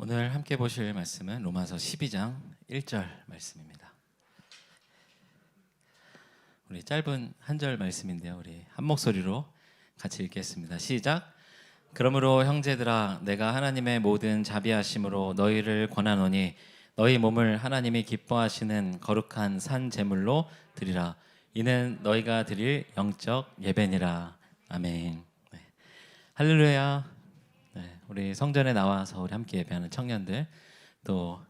오늘 함께 보실 말씀은 로마서 12장 1절 말씀입니다. 우리 짧은 한 절 말씀인데요. 우리 한 목소리로 같이 읽겠습니다. 시작. 그러므로 형제들아, 내가 하나님의 모든 자비하심으로 너희를 권하노니 너희 몸을 하나님이 기뻐하시는 거룩한 산 제물로 드리라. 이는 너희가 드릴 영적 예배니라. 아멘. 네. 할렐루야. 네, 우리 성전에 나와서 우리 함께 예배하는 청년들, 또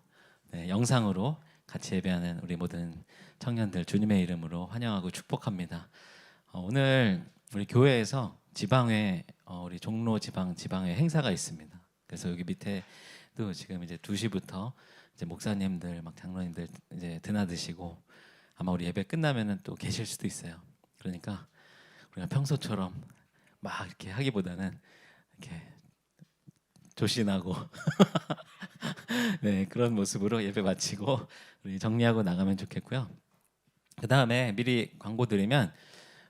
영상으로 같이 예배하는 우리 모든 청년들 주님의 이름으로 환영하고 축복합니다. 오늘 우리 교회에서 지방회, 우리 종로 지방회 행사가 있습니다. 그래서 여기 밑에도 지금 이제 2시부터 이제 목사님들, 막 장로님들 이제 드나드시고 아마 우리 예배 끝나면은 또 계실 수도 있어요. 그러니까 우리가 평소처럼 막 이렇게 하기보다는 이렇게 조신하고 네, 그런 모습으로 예배 마치고 우리 정리하고 나가면 좋겠고요. 그 다음에 미리 광고 드리면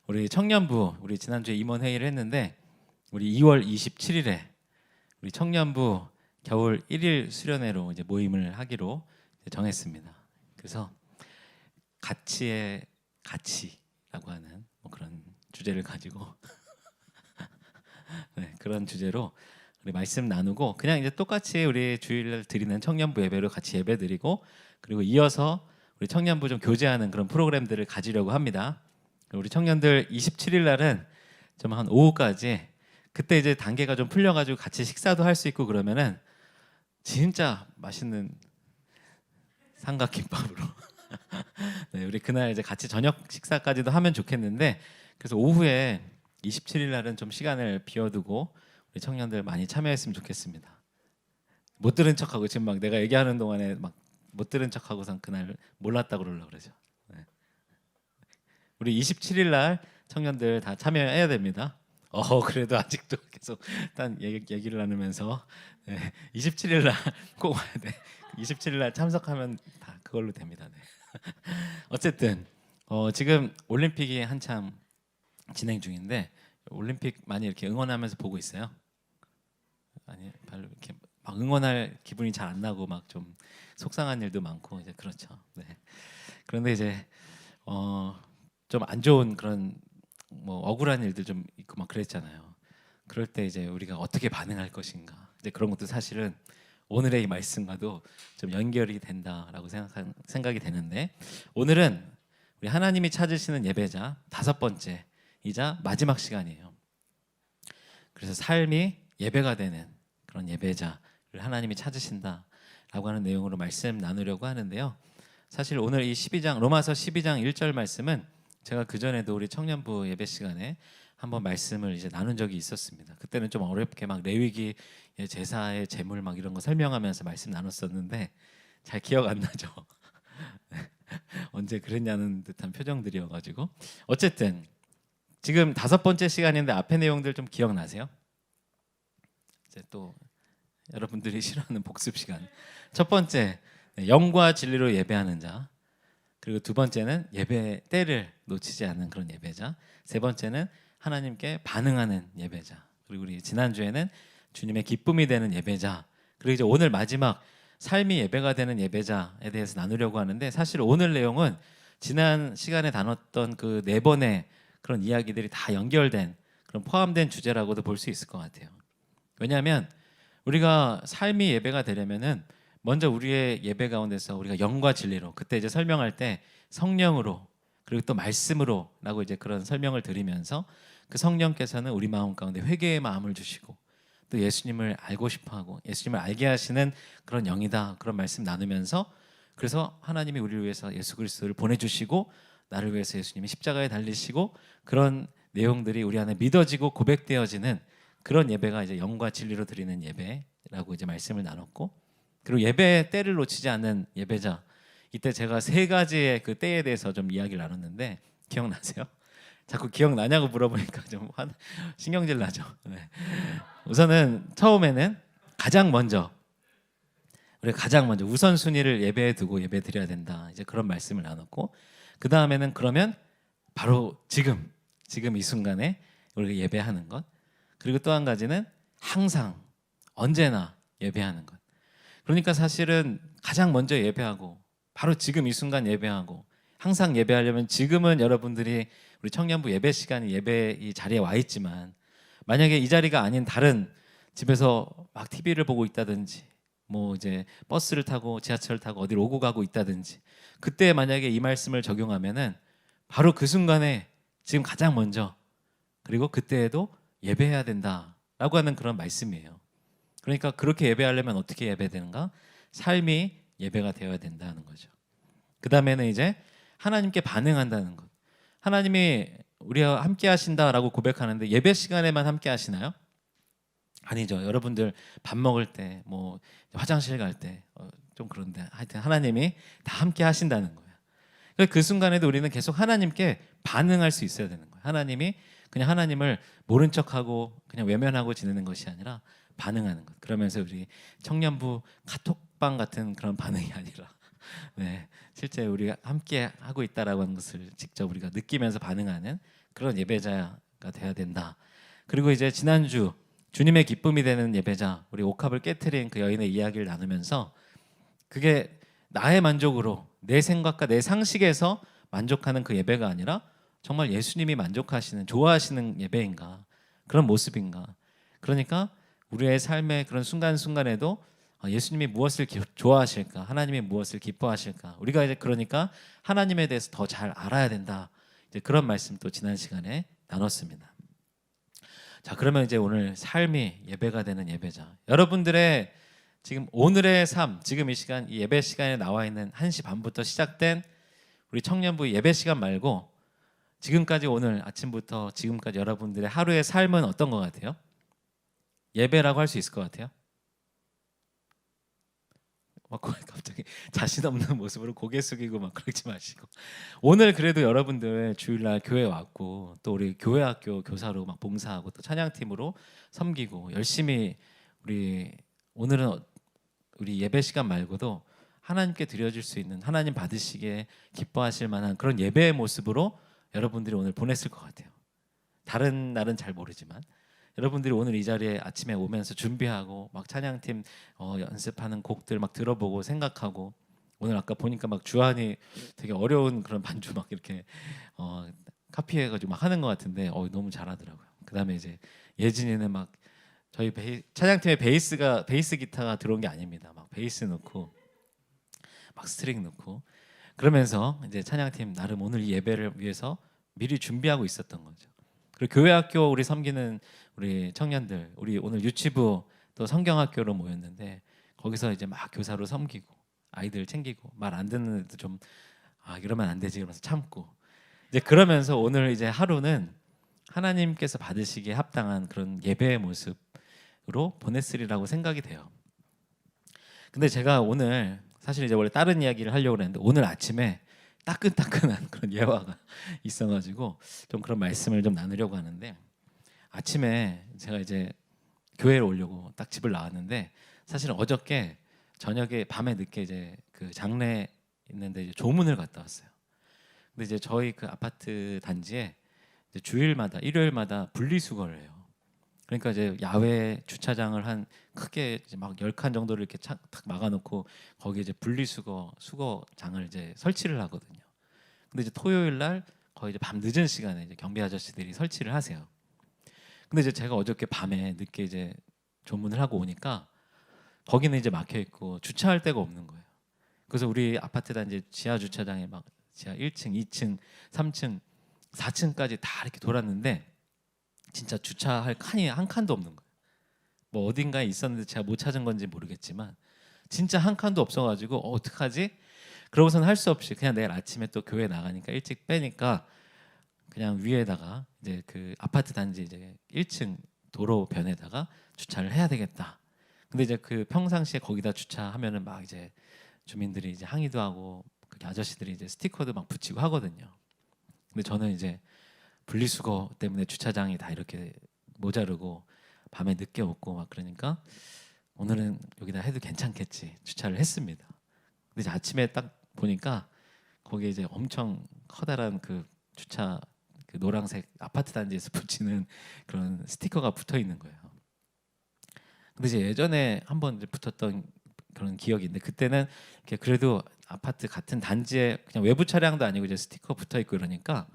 우리 청년부, 우리 지난주에 임원 회의를 했는데 우리 2월 27일에 우리 청년부 겨울 1일 수련회로 이제 모임을 하기로 이제 정했습니다. 그래서 가치의 가치라고 하는 뭐 그런 주제를 가지고 네, 그런 주제로 우리 말씀 나누고 그냥 이제 똑같이 우리 주일 드리는 청년부 예배로 같이 예배 드리고, 그리고 이어서 우리 청년부 좀 교제하는 그런 프로그램들을 가지려고 합니다. 우리 청년들 27일 날은 좀 한 오후까지, 그때 이제 단계가 좀 풀려가지고 같이 식사도 할 수 있고 그러면은 진짜 맛있는 삼각김밥으로 네, 우리 그날 이제 같이 저녁 식사까지도 하면 좋겠는데, 그래서 오후에 27일 날은 좀 시간을 비워두고 우리 청년들 많이 참여했으면 좋겠습니다. 못 들은 척하고 지금 막 내가 얘기하는 동안에 막 못 들은 척하고선 그날 몰랐다 그러려고 그러죠. 네. 우리 27일 날 청년들 다 참여해야 됩니다. 그래도 아직도 계속 일단 얘기를 나누면서 27일 날 꼭 와야 돼. 27일 날 참석하면 다 그걸로 됩니다. 네. 어쨌든 지금 올림픽이 한참 진행 중인데 올림픽 많이 이렇게 응원하면서 보고 있어요? 아니, 별로 이렇게 막 응원할 기분이 잘 안 나고 막 좀 속상한 일도 많고 이제 그렇죠. 네. 그런데 이제 좀 안 좋은 그런 뭐 억울한 일들 좀 있고 막 그랬잖아요. 그럴 때 이제 우리가 어떻게 반응할 것인가, 이제 그런 것도 사실은 오늘의 이 말씀과도 좀 연결이 된다라고 생각이 되는데, 오늘은 우리 하나님이 찾으시는 예배자 5번째이자 마지막 시간이에요. 그래서 삶이 예배가 되는 그런 예배자를 하나님이 찾으신다라고 하는 내용으로 말씀 나누려고 하는데요. 사실 오늘 이 12장 로마서 12장 1절 말씀은 제가 그 전에도 우리 청년부 예배 시간에 한번 말씀을 이제 나눈 적이 있었습니다. 그때는 좀 어렵게 막 레위기 제사의 제물 막 이런 거 설명하면서 말씀 나눴었는데 잘 기억 안 나죠. 언제 그랬냐는 듯한 표정들이어가지고, 어쨌든 지금 5번째 시간인데 앞에 내용들 좀 기억나세요? 이제 또 여러분들이 싫어하는 복습 시간. 첫 번째, 영과 진리로 예배하는 자. 그리고 두 번째는 예배 때를 놓치지 않는 그런 예배자. 세 번째는 하나님께 반응하는 예배자. 그리고 우리 지난주에는 주님의 기쁨이 되는 예배자. 그리고 이제 오늘 마지막 삶이 예배가 되는 예배자에 대해서 나누려고 하는데, 사실 오늘 내용은 지난 시간에 다뤘던 그 4번의 그런 이야기들이 다 연결된 그런 포함된 주제라고도 볼 수 있을 것 같아요. 왜냐하면 우리가 삶이 예배가 되려면은 먼저 우리의 예배 가운데서 우리가 영과 진리로, 그때 이제 설명할 때 성령으로 그리고 또 말씀으로라고 이제 그런 설명을 드리면서 그 성령께서는 우리 마음 가운데 회개의 마음을 주시고 또 예수님을 알고 싶어하고 예수님을 알게 하시는 그런 영이다, 그런 말씀 나누면서, 그래서 하나님이 우리를 위해서 예수 그리스도를 보내주시고 나를 위해서 예수님이 십자가에 달리시고 그런 내용들이 우리 안에 믿어지고 고백되어지는 그런 예배가 이제 영과 진리로 드리는 예배라고 이제 말씀을 나눴고, 그리고 예배 때를 놓치지 않는 예배자, 이때 제가 3가지의 그 때에 대해서 좀 이야기를 나눴는데 기억나세요? 자꾸 기억나냐고 물어보니까 좀 신경질 나죠. 네. 우선은 처음에는 가장 먼저 우선순위를 예배에 두고 예배 드려야 된다, 이제 그런 말씀을 나눴고, 그 다음에는 그러면 바로 지금 이 순간에 우리가 예배하는 것, 그리고 또 한 가지는 항상 언제나 예배하는 것. 그러니까 사실은 가장 먼저 예배하고 바로 지금 이 순간 예배하고 항상 예배하려면 지금은 여러분들이 우리 청년부 예배 시간이 예배 이 자리에 와 있지만 만약에 이 자리가 아닌 다른 집에서 막 TV를 보고 있다든지 뭐 이제 버스를 타고 지하철을 타고 어디로 오고 가고 있다든지 그때 만약에 이 말씀을 적용하면은 바로 그 순간에 지금 가장 먼저 그리고 그때에도 예배해야 된다라고 하는 그런 말씀이에요. 그러니까 그렇게 예배하려면 어떻게 예배되는가? 삶이 예배가 되어야 된다는 거죠. 그 다음에는 이제 하나님께 반응한다는 것. 하나님이 우리와 함께 하신다라고 고백하는데 예배 시간에만 함께 하시나요? 아니죠. 여러분들 밥 먹을 때, 뭐 화장실 갈 때 좀 그런데 하여튼 하나님이 다 함께 하신다는 거예요. 그러니까 그 순간에도 우리는 계속 하나님께 반응할 수 있어야 되는 거예요. 하나님이 그냥 하나님을 모른 척하고 그냥 외면하고 지내는 것이 아니라 반응하는 것. 그러면서 우리 청년부 카톡방 같은 그런 반응이 아니라 네, 실제 우리가 함께 하고 있다라고 하는 것을 직접 우리가 느끼면서 반응하는 그런 예배자가 돼야 된다. 그리고 이제 지난주 주님의 기쁨이 되는 예배자, 우리 옥합을 깨트린 그 여인의 이야기를 나누면서 그게 나의 만족으로 내 생각과 내 상식에서 만족하는 그 예배가 아니라 정말 예수님이 만족하시는 좋아하시는 예배인가 그런 모습인가. 그러니까 우리의 삶의 그런 순간순간에도 예수님이 무엇을 좋아하실까, 하나님이 무엇을 기뻐하실까, 우리가 이제 그러니까 하나님에 대해서 더 잘 알아야 된다. 이제 그런 말씀 또 지난 시간에 나눴습니다. 자, 그러면 이제 오늘 삶이 예배가 되는 예배자, 여러분들의 지금 오늘의 삶, 지금 이 시간, 이 예배 시간에 나와 있는 1시 반부터 시작된 우리 청년부 예배 시간 말고 지금까지 오늘 아침부터 지금까지 여러분들의 하루의 삶은 어떤 것 같아요? 예배라고 할 수 있을 것 같아요? 막 갑자기 자신 없는 모습으로 고개 숙이고 막 그러지 마시고 오늘 그래도 여러분들 주일날 교회 왔고 또 우리 교회학교 교사로 막 봉사하고 또 찬양팀으로 섬기고 열심히 우리 오늘은 우리 예배 시간 말고도 하나님께 드려질 수 있는 하나님 받으시기에 기뻐하실 만한 그런 예배의 모습으로 여러분들이 오늘 보냈을 것 같아요. 다른 날은 잘 모르지만 여러분들이 오늘 이 자리에 아침에 오면서 준비하고 막 찬양팀 연습하는 곡들 막 들어보고 생각하고 오늘 아까 보니까 막 주한이 되게 어려운 그런 반주 막 이렇게 카피해가지고 막 하는 것 같은데 너무 잘하더라고요. 그 다음에 이제 예진이는 막 저희 찬양팀의 베이스 기타가 들어온 게 아닙니다. 막 베이스 넣고 막 스트링 넣고 그러면서 이제 찬양팀 나름 오늘 이 예배를 위해서 미리 준비하고 있었던 거죠. 그리고 교회학교 우리 섬기는 우리 청년들, 우리 오늘 유치부 또 성경학교로 모였는데 거기서 이제 막 교사로 섬기고 아이들 챙기고 말 안 듣는 애도 좀 이러면 안 되지 그러면서 참고 이제 그러면서 오늘 이제 하루는 하나님께서 받으시기에 합당한 그런 예배의 모습으로 보냈으리라고 생각이 돼요. 근데 제가 오늘 사실 이제 원래 다른 이야기를 하려고 했는데 오늘 아침에 따끈따끈한 그런 예화가 있어가지고 좀 그런 말씀을 좀 나누려고 하는데 아침에 제가 이제 교회를 오려고 딱 집을 나왔는데 사실은 어저께 저녁에 밤에 늦게 이제 그 장례 있는데 이제 조문을 갔다 왔어요. 근데 이제 저희 그 아파트 단지에 이제 주일마다 일요일마다 분리수거를 해요. 그러니까 이제 야외 주차장을 한 크게 이제 막 10칸 정도를 이렇게 탁 막아놓고 거기에 이제 수거장을 이제 설치를 하거든요. 근데 이제 토요일 날 거의 이제 밤 늦은 시간에 이제 경비 아저씨들이 설치를 하세요. 근데 이제 제가 어저께 밤에 늦게 이제 조문을 하고 오니까 거기는 이제 막혀 있고 주차할 데가 없는 거예요. 그래서 우리 아파트 단지 지하 주차장에 막 지하 1층, 2층, 3층, 4층까지 다 이렇게 돌았는데 진짜 주차할 칸이 한 칸도 없는 거예요. 뭐 어딘가에 있었는데 제가 못 찾은 건지 모르겠지만 진짜 한 칸도 없어가지고 어떡하지? 그러고서는 할 수 없이 그냥 내일 아침에 또 교회 나가니까 일찍 빼니까 그냥 위에다가 이제 그 아파트 단지 이제 1층 도로변에다가 주차를 해야 되겠다. 근데 이제 그 평상시에 거기다 주차하면은 막 이제 주민들이 이제 항의도 하고 그 아저씨들이 이제 스티커도 막 붙이고 하거든요. 근데 저는 이제 분리수거 때문에 주차장이 다 이렇게 모자르고 밤에 늦게 오고 막 그러니까 오늘은 여기다 해도 괜찮겠지 주차를 했습니다. 근데 이제 아침에 딱 보니까 거기에 이제 엄청 커다란 그 주차 그 노란색 아파트 단지에서 붙이는 그런 스티커가 붙어 있는 거예요. 근데 이제 예전에 한번 붙었던 그런 기억인데 그때는 이렇게 그래도 아파트 같은 단지에 그냥 외부 차량도 아니고 이제 스티커 붙어 있고 이러니까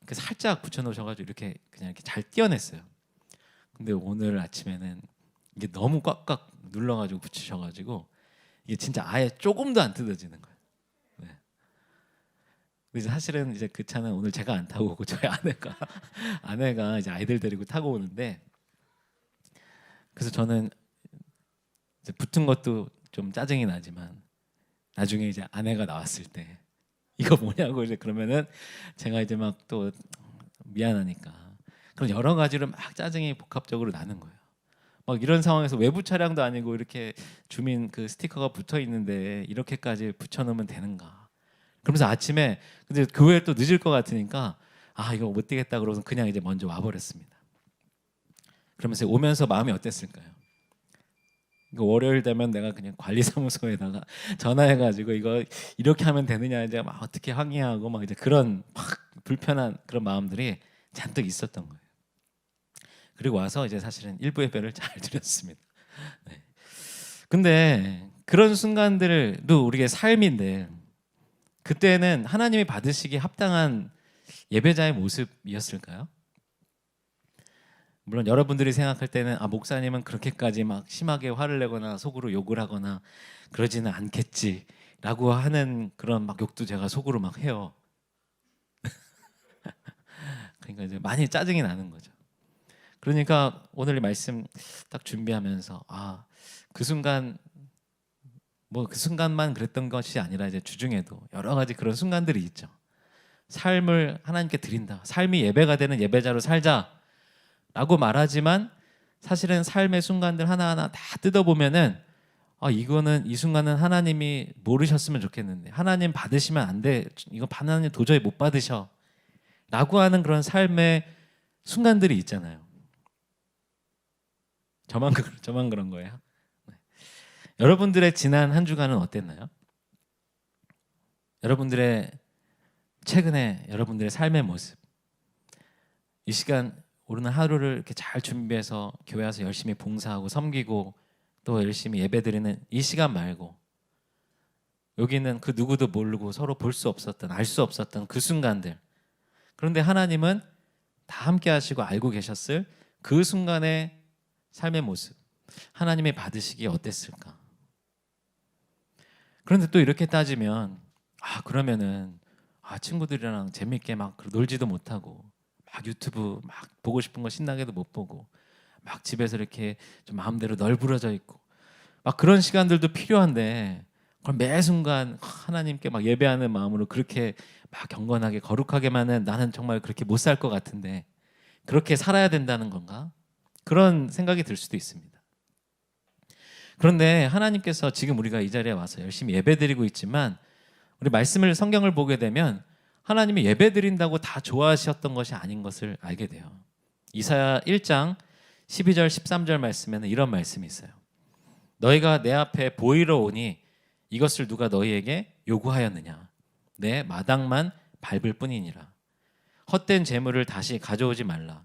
이렇게 살짝 붙여 놓으셔가지고 이렇게 그냥 이렇게 잘 띄어냈어요. 근데 오늘 아침에는 이게 너무 꽉꽉 눌러가지고 붙이셔가지고 이게 진짜 아예 조금도 안 뜯어지는 거예요. 네. 근데 사실은 이제 그 차는 오늘 제가 안 타고 오고 저희 아내가 이제 아이들 데리고 타고 오는데 그래서 저는 이제 붙은 것도 좀 짜증이 나지만 나중에 이제 아내가 나왔을 때 이거 뭐냐고 이제 그러면은 제가 이제 막 또 미안하니까 그런 여러 가지로 막 짜증이 복합적으로 나는 거예요. 막 이런 상황에서 외부 차량도 아니고 이렇게 주민 그 스티커가 붙어 있는데 이렇게까지 붙여놓으면 되는가? 그러면서 아침에 근데 그 후에 또 늦을 것 같으니까 아 이거 못 되겠다 그러고서 그냥 이제 먼저 와버렸습니다. 그러면서 오면서 마음이 어땠을까요? 이거 월요일 되면 내가 그냥 관리사무소에다가 전화해가지고 이거 이렇게 하면 되느냐 이제 막 어떻게 항의하고 막 이제 그런 막 불편한 그런 마음들이 잔뜩 있었던 거예요. 그리고 와서 이제 사실은 일부 예배를 잘 드렸습니다. 네. 근데 그런 순간들도 우리의 삶인데 그때는 하나님이 받으시기 합당한 예배자의 모습이었을까요? 물론 여러분들이 생각할 때는 아 목사님은 그렇게까지 막 심하게 화를 내거나 속으로 욕을 하거나 그러지는 않겠지라고 하는 그런 막 욕도 제가 속으로 막 해요. 그러니까 이제 많이 짜증이 나는 거죠. 그러니까 오늘 말씀 딱 준비하면서 아 그 순간 뭐 그 순간만 그랬던 것이 아니라 이제 주중에도 여러 가지 그런 순간들이 있죠. 삶을 하나님께 드린다. 삶이 예배가 되는 예배자로 살자라고 말하지만 사실은 삶의 순간들 하나하나 다 뜯어보면은 아 이거는 이 순간은 하나님이 모르셨으면 좋겠는데 하나님 받으시면 안 돼. 이거 하나님 도저히 못 받으셔. 라고 하는 그런 삶의 순간들이 있잖아요. 저만 그런 거예요. 네. 여러분들의 지난 한 주간은 어땠나요? 여러분들의 최근에 여러분들의 삶의 모습 이 시간 오늘 하루를 이렇게 잘 준비해서 교회 와서 열심히 봉사하고 섬기고 또 열심히 예배드리는 이 시간 말고 여기는 그 누구도 모르고 서로 볼 수 없었던 알 수 없었던 그 순간들 그런데 하나님은 다 함께 하시고 알고 계셨을 그 순간의 삶의 모습 하나님이 받으시기에 어땠을까? 그런데 또 이렇게 따지면 아 그러면은 아 친구들이랑 재밌게 막 놀지도 못하고 막 유튜브 막 보고 싶은 거 신나게도 못 보고 막 집에서 이렇게 좀 마음대로 널브러져 있고 막 그런 시간들도 필요한데 그걸 매 순간 하나님께 막 예배하는 마음으로 그렇게 막 경건하게 거룩하게만은 나는 정말 그렇게 못 살 것 같은데 그렇게 살아야 된다는 건가? 그런 생각이 들 수도 있습니다. 그런데 하나님께서 지금 우리가 이 자리에 와서 열심히 예배드리고 있지만 우리 말씀을 성경을 보게 되면 하나님이 예배드린다고 다 좋아하셨던 것이 아닌 것을 알게 돼요. 이사야 1장 12절 13절 말씀에는 이런 말씀이 있어요. 너희가 내 앞에 보이러 오니 이것을 누가 너희에게 요구하였느냐 내 마당만 밟을 뿐이니라. 헛된 재물을 다시 가져오지 말라.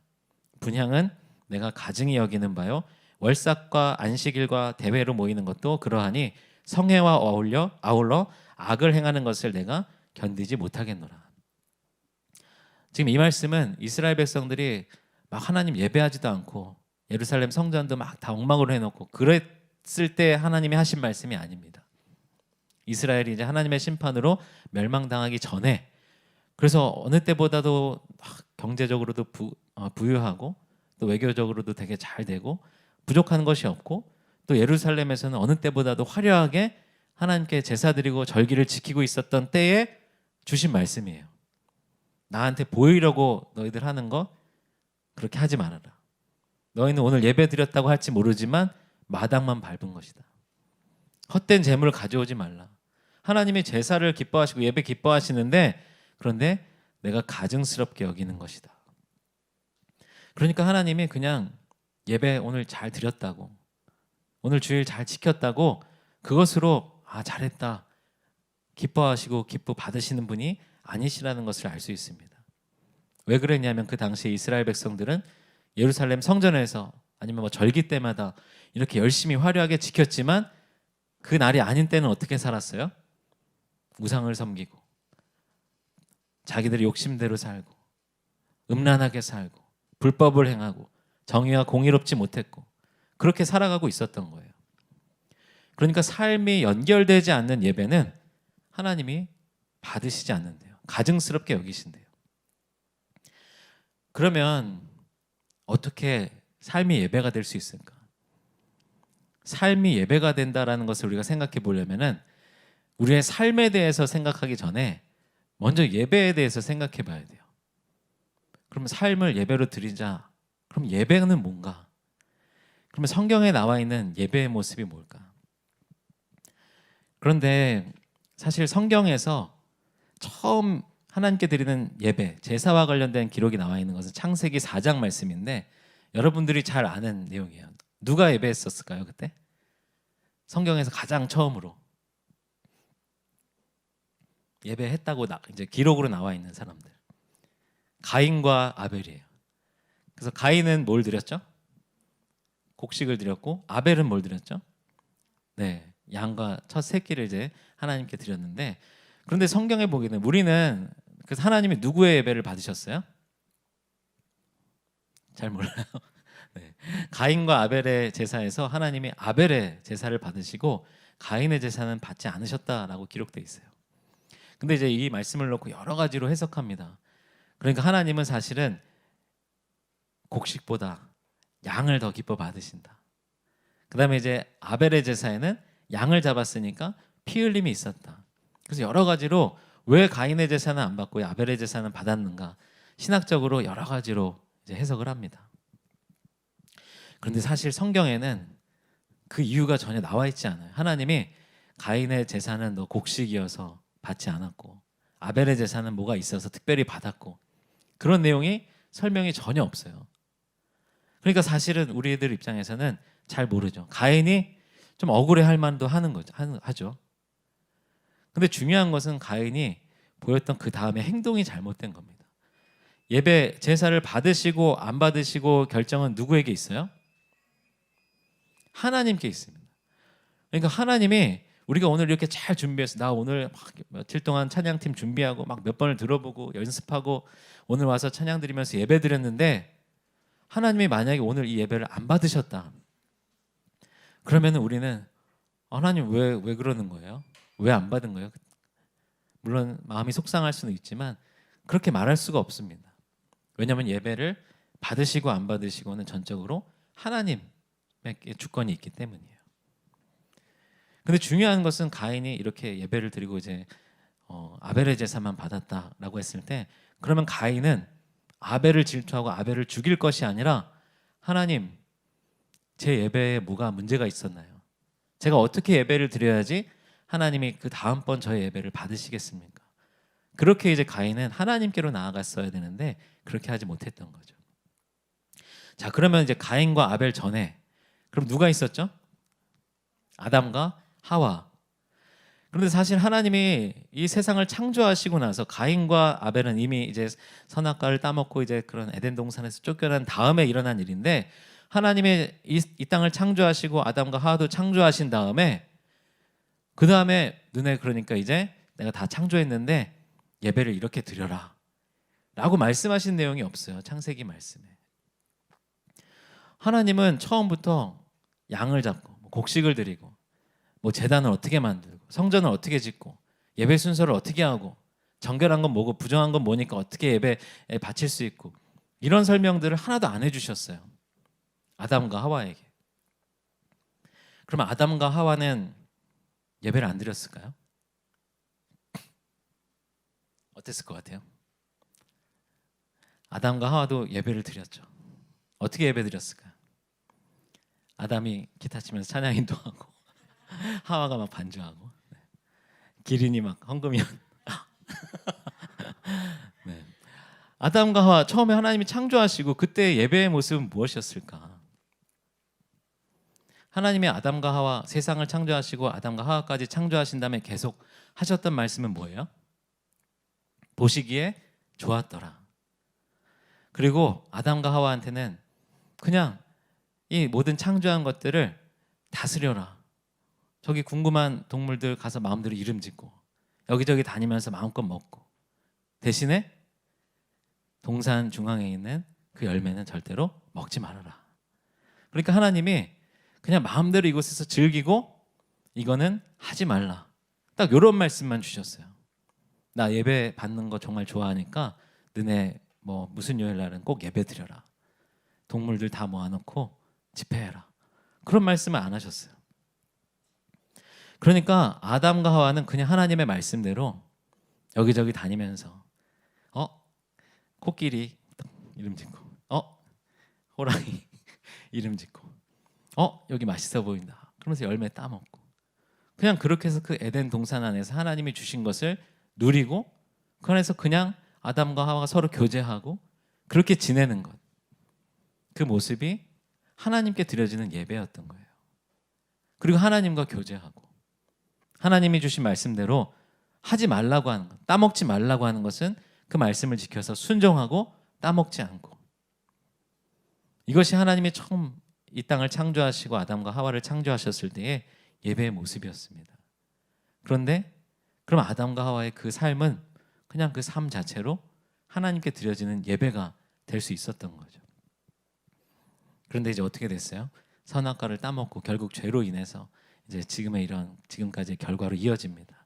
분향은 내가 가증히 여기는 바요 월삭과 안식일과 대회로 모이는 것도 그러하니 성회와 아울러 악을 행하는 것을 내가 견디지 못하겠노라. 지금 이 말씀은 이스라엘 백성들이 막 하나님 예배하지도 않고 예루살렘 성전도 막 다 엉망으로 해놓고 그랬을 때 하나님이 하신 말씀이 아닙니다. 이스라엘이 이제 하나님의 심판으로 멸망당하기 전에 그래서 어느 때보다도 경제적으로도 부유하고 또 외교적으로도 되게 잘 되고 부족한 것이 없고 또 예루살렘에서는 어느 때보다도 화려하게 하나님께 제사 드리고 절기를 지키고 있었던 때에 주신 말씀이에요. 나한테 보이려고 너희들 하는 거 그렇게 하지 말아라. 너희는 오늘 예배 드렸다고 할지 모르지만 마당만 밟은 것이다. 헛된 재물을 가져오지 말라. 하나님이 제사를 기뻐하시고 예배 기뻐하시는데 그런데 내가 가증스럽게 여기는 것이다. 그러니까 하나님이 그냥 예배 오늘 잘 드렸다고 오늘 주일 잘 지켰다고 그것으로 아 잘했다 기뻐하시고 기뻐 받으시는 분이 아니시라는 것을 알 수 있습니다. 왜 그랬냐면 그 당시에 이스라엘 백성들은 예루살렘 성전에서 아니면 뭐 절기 때마다 이렇게 열심히 화려하게 지켰지만 그 날이 아닌 때는 어떻게 살았어요? 우상을 섬기고 자기들의 욕심대로 살고 음란하게 살고 불법을 행하고 정의와 공의롭지 못했고 그렇게 살아가고 있었던 거예요. 그러니까 삶이 연결되지 않는 예배는 하나님이 받으시지 않는데요. 가증스럽게 여기신대요. 그러면 어떻게 삶이 예배가 될 수 있을까? 삶이 예배가 된다라는 것을 우리가 생각해 보려면은 우리의 삶에 대해서 생각하기 전에 먼저 예배에 대해서 생각해 봐야 돼요. 그럼 삶을 예배로 드리자. 그럼 예배는 뭔가? 그러면 성경에 나와 있는 예배의 모습이 뭘까? 그런데 사실 성경에서 처음 하나님께 드리는 예배, 제사와 관련된 기록이 나와 있는 것은 창세기 4장 말씀인데 여러분들이 잘 아는 내용이에요. 누가 예배했었을까요, 그때? 성경에서 가장 처음으로 예배했다고 이제 기록으로 나와 있는 사람들. 가인과 아벨이에요. 그래서 가인은 뭘 드렸죠? 곡식을 드렸고 아벨은 뭘 드렸죠? 네, 양과 첫 새끼를 이제 하나님께 드렸는데 그런데 성경에 보기는 우리는 그래서 하나님이 누구의 예배를 받으셨어요? 잘 몰라요. 네. 가인과 아벨의 제사에서 하나님이 아벨의 제사를 받으시고 가인의 제사는 받지 않으셨다라고 기록되어 있어요. 근데 이제 이 말씀을 놓고 여러 가지로 해석합니다. 그러니까 하나님은 사실은 곡식보다 양을 더 기뻐 받으신다. 그다음에 이제 아벨의 제사에는 양을 잡았으니까 피 흘림이 있었다. 그래서 여러 가지로 왜 가인의 제사는 안 받고 아벨의 제사는 받았는가? 신학적으로 여러 가지로 이제 해석을 합니다. 그런데 사실 성경에는 그 이유가 전혀 나와 있지 않아요. 하나님이 가인의 제사는 너 곡식이어서 받지 않았고 아벨의 제사는 뭐가 있어서 특별히 받았고 그런 내용이 설명이 전혀 없어요. 그러니까 사실은 우리들 입장에서는 잘 모르죠. 가인이 좀 억울해할 만도 하는 거죠. 하죠. 근데 중요한 것은 가인이 보였던 그 다음에 행동이 잘못된 겁니다. 예배 제사를 받으시고 안 받으시고 결정은 누구에게 있어요? 하나님께 있습니다. 그러니까 하나님이 우리가 오늘 이렇게 잘 준비해서 나 오늘 막 며칠 동안 찬양팀 준비하고 막 몇 번을 들어보고 연습하고 오늘 와서 찬양 드리면서 예배 드렸는데 하나님이 만약에 오늘 이 예배를 안 받으셨다. 그러면 우리는 하나님 왜 그러는 거예요? 왜 안 받은 거예요? 물론 마음이 속상할 수는 있지만 그렇게 말할 수가 없습니다. 왜냐하면 예배를 받으시고 안 받으시고는 전적으로 하나님에게 주권이 있기 때문이에요. 근데 중요한 것은 가인이 이렇게 예배를 드리고 이제 아벨의 제사만 받았다라고 했을 때 그러면 가인은 아벨을 질투하고 아벨을 죽일 것이 아니라 하나님 제 예배에 뭐가 문제가 있었나요? 제가 어떻게 예배를 드려야지 하나님이 그 다음번 저의 예배를 받으시겠습니까? 그렇게 이제 가인은 하나님께로 나아갔어야 되는데 그렇게 하지 못했던 거죠. 자, 그러면 이제 가인과 아벨 전에 그럼 누가 있었죠? 아담과 하와. 그런데 사실 하나님이 이 세상을 창조하시고 나서 가인과 아벨은 이미 이제 선악과를 따먹고 이제 그런 에덴 동산에서 쫓겨난 다음에 일어난 일인데 하나님이 이 땅을 창조하시고 아담과 하와도 창조하신 다음에 그 다음에 너네 그러니까 이제 내가 다 창조했는데 예배를 이렇게 드려라 라고 말씀하신 내용이 없어요. 창세기 말씀에. 하나님은 처음부터 양을 잡고 곡식을 드리고 뭐 제단을 어떻게 만들고 성전을 어떻게 짓고 예배 순서를 어떻게 하고 정결한 건 뭐고 부정한 건 뭐니까 어떻게 예배에 바칠 수 있고 이런 설명들을 하나도 안 해주셨어요. 아담과 하와에게. 그러면 아담과 하와는 예배를 안 드렸을까요? 어땠을 것 같아요? 아담과 하와도 예배를 드렸죠. 어떻게 예배 드렸을까요? 아담이 기타 치면서 찬양 인도하고 하와가 막 반주하고 기린이 막 헝금이었. 네. 아담과 하와 처음에 하나님이 창조하시고 그때 예배의 모습은 무엇이었을까? 하나님이 아담과 하와 세상을 창조하시고 아담과 하와까지 창조하신 다음에 계속 하셨던 말씀은 뭐예요? 보시기에 좋았더라. 그리고 아담과 하와한테는 그냥 이 모든 창조한 것들을 다스려라. 저기 궁금한 동물들 가서 마음대로 이름 짓고 여기저기 다니면서 마음껏 먹고, 대신에 동산 중앙에 있는 그 열매는 절대로 먹지 말아라. 그러니까 하나님이 그냥 마음대로 이곳에서 즐기고 이거는 하지 말라, 딱 이런 말씀만 주셨어요. 나 예배 받는 거 정말 좋아하니까 너네 뭐 무슨 요일 날은 꼭 예배 드려라, 동물들 다 모아놓고 집회해라, 그런 말씀을 안 하셨어요. 그러니까 아담과 하와는 그냥 하나님의 말씀대로 여기저기 다니면서 코끼리 이름 짓고, 호랑이 이름 짓고, 여기 맛있어 보인다 그러면서 열매 따먹고, 그냥 그렇게 해서 그 에덴 동산 안에서 하나님이 주신 것을 누리고 그 안에서 그냥 아담과 하와가 서로 교제하고 그렇게 지내는 것, 그 모습이 하나님께 드려지는 예배였던 거예요. 그리고 하나님과 교제하고 하나님이 주신 말씀대로 하지 말라고 하는 것, 따먹지 말라고 하는 것은 그 말씀을 지켜서 순종하고 따먹지 않고, 이것이 하나님이 처음 이 땅을 창조하시고 아담과 하와를 창조하셨을 때의 예배의 모습이었습니다. 그런데 그럼 아담과 하와의 그 삶은 그냥 그 삶 자체로 하나님께 드려지는 예배가 될 수 있었던 거죠. 그런데 이제 어떻게 됐어요? 선악과를 따먹고 결국 죄로 인해서 이제 지금까지의 결과로 이어집니다.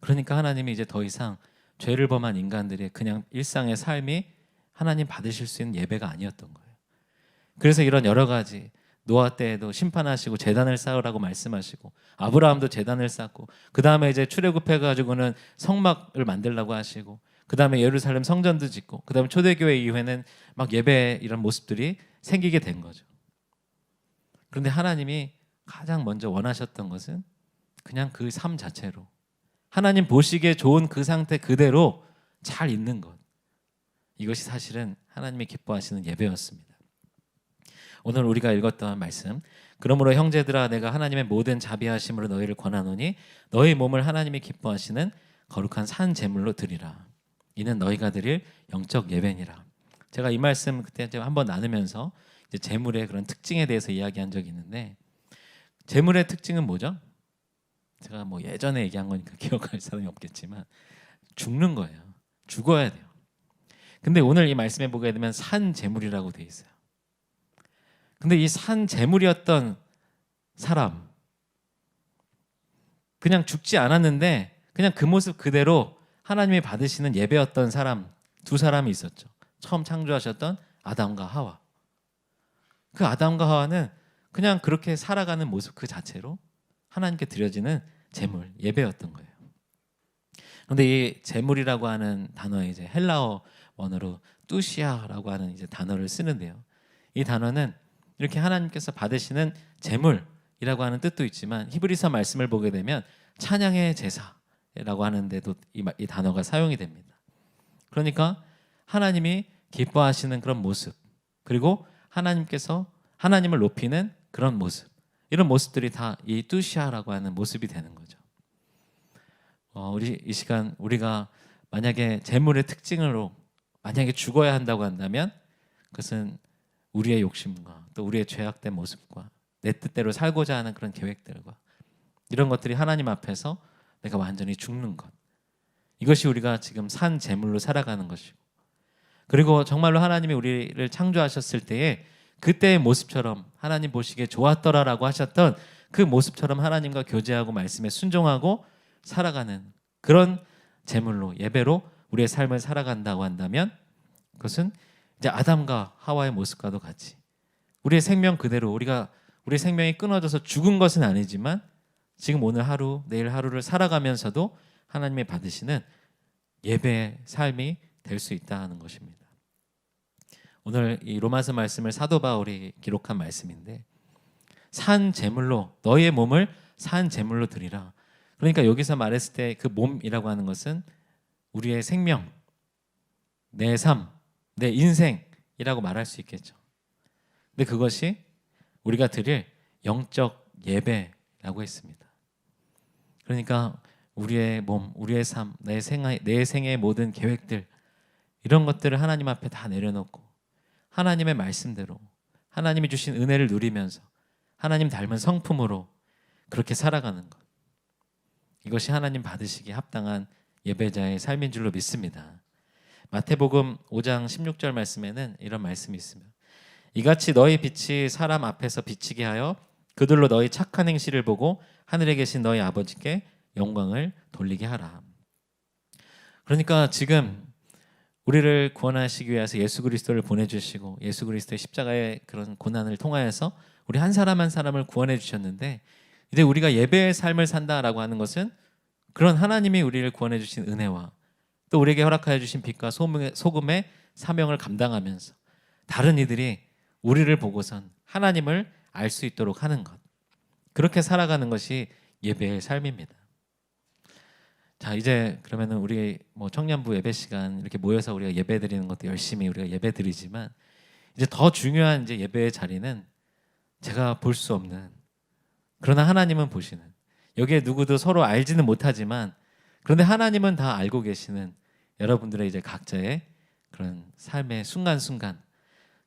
그러니까 하나님이 이제 더 이상 죄를 범한 인간들의 그냥 일상의 삶이 하나님 받으실 수 있는 예배가 아니었던 거예요. 그래서 이런 여러 가지, 노아 때에도 심판하시고 제단을 쌓으라고 말씀하시고 아브라함도 제단을 쌓고, 그 다음에 이제 출애굽해가지고는 성막을 만들라고 하시고, 그 다음에 예루살렘 성전도 짓고, 그 다음에 초대교회 이후에는 막 예배 이런 모습들이 생기게 된 거죠. 그런데 하나님이 가장 먼저 원하셨던 것은 그냥 그 삶 자체로 하나님 보시기에 좋은 그 상태 그대로 잘 있는 것, 이것이 사실은 하나님이 기뻐하시는 예배였습니다. 오늘 우리가 읽었던 말씀, 그러므로 형제들아 내가 하나님의 모든 자비하심으로 너희를 권하노니 너희 몸을 하나님이 기뻐하시는 거룩한 산 제물로 드리라. 이는 너희가 드릴 영적 예배니라. 제가 이 말씀 그때 한번 나누면서 이제 제물의 그런 특징에 대해서 이야기한 적이 있는데, 제물의 특징은 뭐죠? 제가 뭐 예전에 얘기한 거니까 기억할 사람이 없겠지만 죽는 거예요. 죽어야 돼요. 근데 오늘 이 말씀에 보게 되면 산 제물이라고 돼 있어요. 근데 이 산 제물이었던 사람, 그냥 죽지 않았는데 그냥 그 모습 그대로 하나님이 받으시는 예배였던 사람, 두 사람이 있었죠. 처음 창조하셨던 아담과 하와. 그 아담과 하와는 그냥 그렇게 살아가는 모습 그 자체로 하나님께 드려지는 제물, 예배였던 거예요. 그런데 이 제물이라고 하는 단어에 이제 헬라어 원어로 뚜시아라고 하는 이제 단어를 쓰는데요. 이 단어는 이렇게 하나님께서 받으시는 제물이라고 하는 뜻도 있지만 히브리서 말씀을 보게 되면 찬양의 제사라고 하는데도 이 단어가 사용이 됩니다. 그러니까 하나님이 기뻐하시는 그런 모습, 그리고 하나님께서 하나님을 높이는 그런 모습, 이런 모습들이 다 이 뚜시아라고 하는 모습이 되는 거죠. 우리 이 시간 우리가 만약에 제물의 특징으로 만약에 죽어야 한다고 한다면 그것은 우리의 욕심과 또 우리의 죄악된 모습과 내 뜻대로 살고자 하는 그런 계획들과 이런 것들이 하나님 앞에서 내가 완전히 죽는 것, 이것이 우리가 지금 산 제물로 살아가는 것이고, 그리고 정말로 하나님이 우리를 창조하셨을 때에 그때의 모습처럼 하나님 보시기에 좋았더라라고 하셨던 그 모습처럼 하나님과 교제하고 말씀에 순종하고 살아가는 그런 제물로, 예배로 우리의 삶을 살아간다고 한다면 그것은 이제 아담과 하와의 모습과도 같이 우리의 생명 그대로 우리의 생명이 끊어져서 죽은 것은 아니지만 지금 오늘 하루 내일 하루를 살아가면서도 하나님이 받으시는 예배의 삶이 될 수 있다는 것입니다. 오늘 이 로마서 말씀을 사도 바울이 기록한 말씀인데, 산 제물로 너희의 몸을 산 제물로 드리라. 그러니까 여기서 말했을 때 그 몸이라고 하는 것은 우리의 생명, 내 삶, 내 인생이라고 말할 수 있겠죠. 근데 그것이 우리가 드릴 영적 예배라고 했습니다. 그러니까 우리의 몸, 우리의 삶, 내 생애의 모든 계획들, 이런 것들을 하나님 앞에 다 내려놓고 하나님의 말씀대로 하나님이 주신 은혜를 누리면서 하나님 닮은 성품으로 그렇게 살아가는 것. 이것이 하나님 받으시기에 합당한 예배자의 삶인 줄로 믿습니다. 마태복음 5장 16절 말씀에는 이런 말씀이 있습니다. 이같이 너희 빛이 사람 앞에서 비치게 하여 그들로 너희 착한 행실을 보고 하늘에 계신 너희 아버지께 영광을 돌리게 하라. 그러니까 지금 우리를 구원하시기 위해서 예수 그리스도를 보내주시고 예수 그리스도의 십자가의 그런 고난을 통하여서 우리 한 사람 한 사람을 구원해 주셨는데, 이제 우리가 예배의 삶을 산다라고 하는 것은 그런 하나님이 우리를 구원해 주신 은혜와 또 우리에게 허락하여 주신 빛과 소금의 사명을 감당하면서 다른 이들이 우리를 보고선 하나님을 알 수 있도록 하는 것, 그렇게 살아가는 것이 예배의 삶입니다. 자, 이제 그러면은 우리 청년부 예배 시간 이렇게 모여서 우리가 예배 드리는 것도 열심히 우리가 예배 드리지만, 이제 더 중요한 이제 예배의 자리는 제가 볼 수 없는, 그러나 하나님은 보시는, 여기에 누구도 서로 알지는 못하지만 그런데 하나님은 다 알고 계시는 여러분들의 이제 각자의 그런 삶의 순간순간,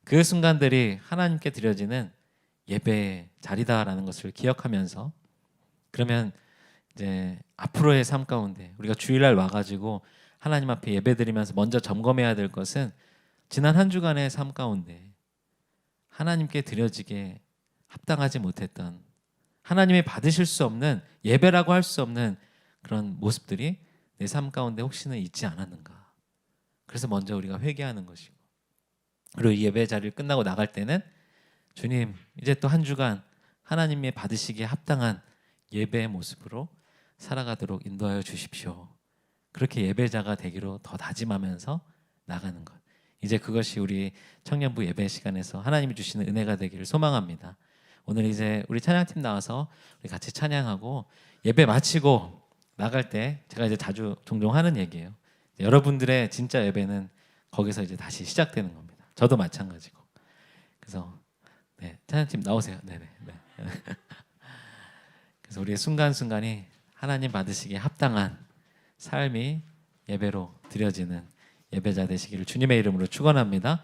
그 순간들이 하나님께 드려지는 예배의 자리다라는 것을 기억하면서, 그러면 이제 앞으로의 삶 가운데 우리가 주일날 와가지고 하나님 앞에 예배드리면서 먼저 점검해야 될 것은 지난 한 주간의 삶 가운데 하나님께 드려지게 합당하지 못했던, 하나님이 받으실 수 없는, 예배라고 할 수 없는 그런 모습들이 내 삶 가운데 혹시는 있지 않았는가. 그래서 먼저 우리가 회개하는 것이고, 그리고 이 예배 자리를 끝나고 나갈 때는 주님, 이제 또 한 주간 하나님이 받으시기에 합당한 예배의 모습으로 살아가도록 인도하여 주십시오. 그렇게 예배자가 되기로 더 다짐하면서 나가는 것, 이제 그것이 우리 청년부 예배 시간에서 하나님이 주시는 은혜가 되기를 소망합니다. 오늘 이제 우리 찬양팀 나와서 우리 같이 찬양하고 예배 마치고 나갈 때 제가 이제 자주 종종 하는 얘기예요. 여러분들의 진짜 예배는 거기서 이제 다시 시작되는 겁니다. 저도 마찬가지고. 그래서 네, 찬양팀 나오세요. 네네. 네. 그래서 우리의 순간순간이 하나님 받으시기에 합당한 삶이 예배로 드려지는 예배자 되시기를 주님의 이름으로 축원합니다.